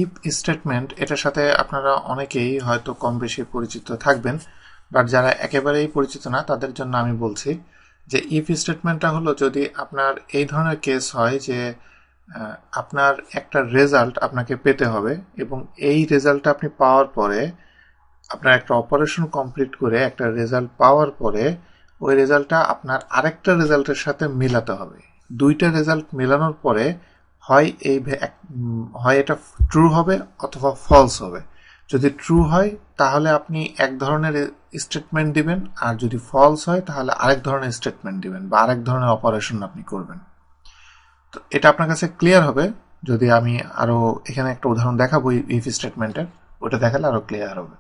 If statement, এটার সাথে আপনারা অনেকেই হয়তো কম বেশি পরিচিত থাকবেন, বাট যারা একেবারেই পরিচিত না তাদের জন্য আমি বলছি যে ইফ স্টেটমেন্টটা হলো যদি আপনার এই ধরনের কেস হয় যে আপনার একটা রেজাল্ট আপনাকে পেতে হবে এবং এই রেজাল্টটা আপনি পাওয়ার পরে আপনার একটা অপারেশন কমপ্লিট করে একটা রেজাল্ট পাওয়ার পরে ওই রেজাল্টটা আপনার আরেকটা রেজাল্টের সাথে মেলাতে হবে। দুইটা রেজাল্ট মেলানোর পরে হয় এটা ট্রু হবে অথবা ফলস হবে। যদি ট্রু হয় তাহলে আপনি এক ধরনের স্টেটমেন্ট দিবেন, আর যদি ফলস হয় তাহলে আরেক ধরনের স্টেটমেন্ট দিবেন বা আরেক ধরনের অপারেশন আপনি করবেন। তো এটা আপনার কাছে ক্লিয়ার হবে যদি আমি আরো এখানে একটা উদাহরণ দেখাবো ইফ স্টেটমেন্টের, ওটা দেখালে আরো ক্লিয়ার হবে।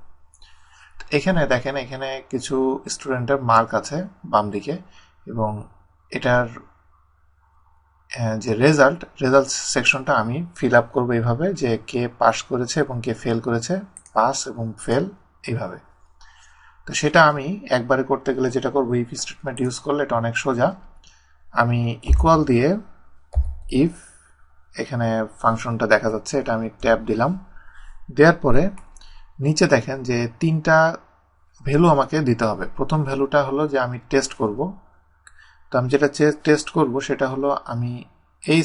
এখানে দেখেন, এখানে কিছু স্টুডেন্টের মার্ক আছে বাম দিকে এবং এটার যে রেজাল্ট সেকশনটা আমি ফিল আপ করবো এইভাবে যে কে পাস করেছে এবং কে ফেল করেছে, পাস এবং ফেল এইভাবে। তো সেটা আমি একবারে করতে গেলে যেটা করবো, ইফ স্টেটমেন্ট ইউজ করলে এটা অনেক সোজা। আমি ইকুয়াল দিয়ে ইফ, এখানে ফাংশনটা দেখা যাচ্ছে, এটা আমি ট্যাব দিলাম, দেওয়ার পরে নিচে দেখেন যে তিনটা ভ্যালু আমাকে দিতে হবে। প্রথম ভ্যালুটা হলো যে আমি টেস্ট করব। তো আমি যেটা টেস্ট করব সেটা হলো আমি এই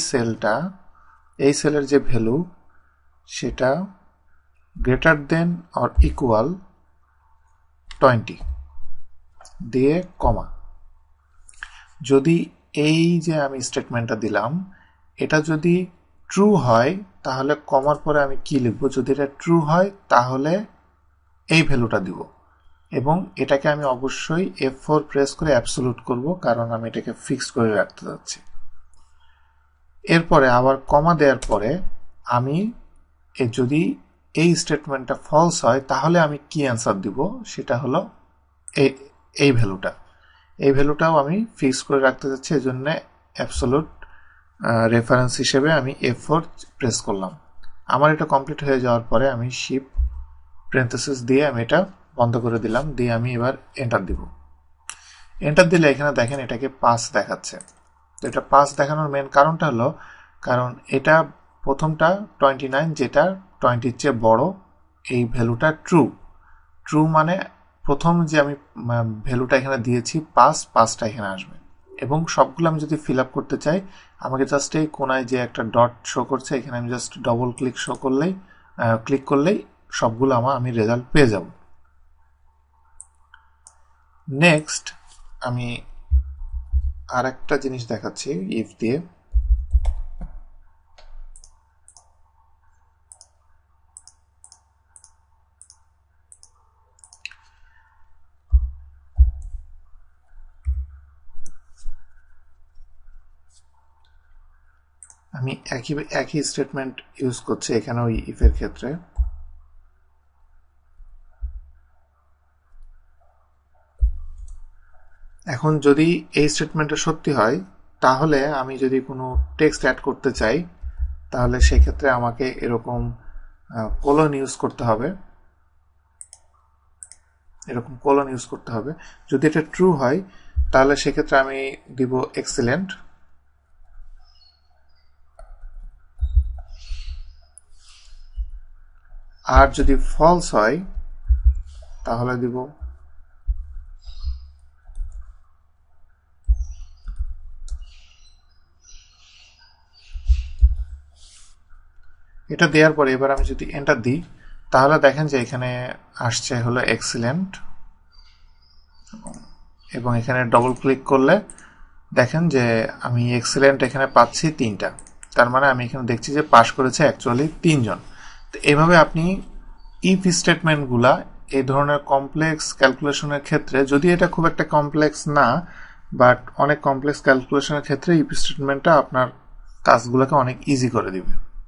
সেলের যে ভ্যালু সেটা গ্রেটার দেন অর ইকুয়াল 20 দিয়ে কমা। যদি এই যে আমি স্টেটমেন্টটা দিলাম এটা যদি ট্রু হয় তাহলে কমার পরে আমি কি লিখব, যদি এটা ট্রু হয় তাহলে এই ভ্যালুটা দিব এবং এটাকে আমি অবশ্যই F4 প্রেস করে অ্যাবসলিউট করব, কারণ আমি এটাকে ফিক্সড করে রাখতে যাচ্ছি। এরপরে আবার কমা দেওয়ার পরে আমি যদি এই স্টেটমেন্টটা ফলস হয় তাহলে আমি কি অ্যান্সার দিব, সেটা হলো এই ভ্যালুটাও আমি ফিক্স করে রাখতে যাচ্ছি। এই জন্য অ্যাবসলিউট রেফারেন্স হিসেবে আমি F4 প্রেস করলাম। আমার এটা কমপ্লিট হয়ে যাওয়ার পরে আমি শিফট প্যারেনথেসিস দিয়ে আমি এটা বন্ধ করে দিলাম, দিয়ে আমি এবার এন্টার দিব। এন্টার দিলে এখানে দেখেন এটাকে পাস দেখাচ্ছে। তো এটা পাস দেখানোর মেন কারণটা হলো কারণ এটা প্রথমটা 29 যেটা 20-র চেয়ে বড়, এই ভ্যালুটা ট্রু মানে প্রথম যে আমি ভ্যালুটা এখানে দিয়েছি পাসটা এখানে আসবে। এবং সবগুলো আমি যদি ফিল আপ করতে চাই আমাকে জাস্ট এই কোনায় যে একটা ডট শো করছে এখানে আমি জাস্ট ডবল ক্লিক করলেই সবগুলো আমি রেজাল্ট পেয়ে যাব। নেক্সট আমি আরেকটা জিনিস দেখাচ্ছি ইফ দিয়ে। আমি একই স্টেটমেন্ট ইউজ করছি এখানে ওই ইফের ক্ষেত্রে। এখন যদি এই স্টেটমেন্টটা সত্যি হয় তাহলে আমি যদি কোনো টেক্সট অ্যাড করতে চাই তাহলে সেক্ষেত্রে আমাকে এরকম কোলন ইউজ করতে হবে, যদি এটা ট্রু হয় তাহলে সেক্ষেত্রে আমি দিব এক্সিলেন্ট, আর যদি ফলস হয় তাহলে দিব এটা। দেওয়ার পরে এবার আমি যদি এন্টার দিই তাহলে দেখেন যে এখানে আসছে হলো এক্সিলেন্ট এবং এখানে ডবল ক্লিক করলে দেখেন যে আমি এক্সিলেন্ট এখানে পাচ্ছি 3টা। তার মানে আমি এখানে দেখছি যে পাস করেছে অ্যাকচুয়ালি 3 জন। তো এইভাবে আপনি ইফ স্টেটমেন্টগুলা এই ধরনের কমপ্লেক্স ক্যালকুলেশনের ক্ষেত্রে, যদি এটা খুব একটা কমপ্লেক্স না বাট অনেক কমপ্লেক্স ক্যালকুলেশনের ক্ষেত্রে ইফ স্টেটমেন্টটা আপনার কাজগুলোকে অনেক ইজি করে দিবে।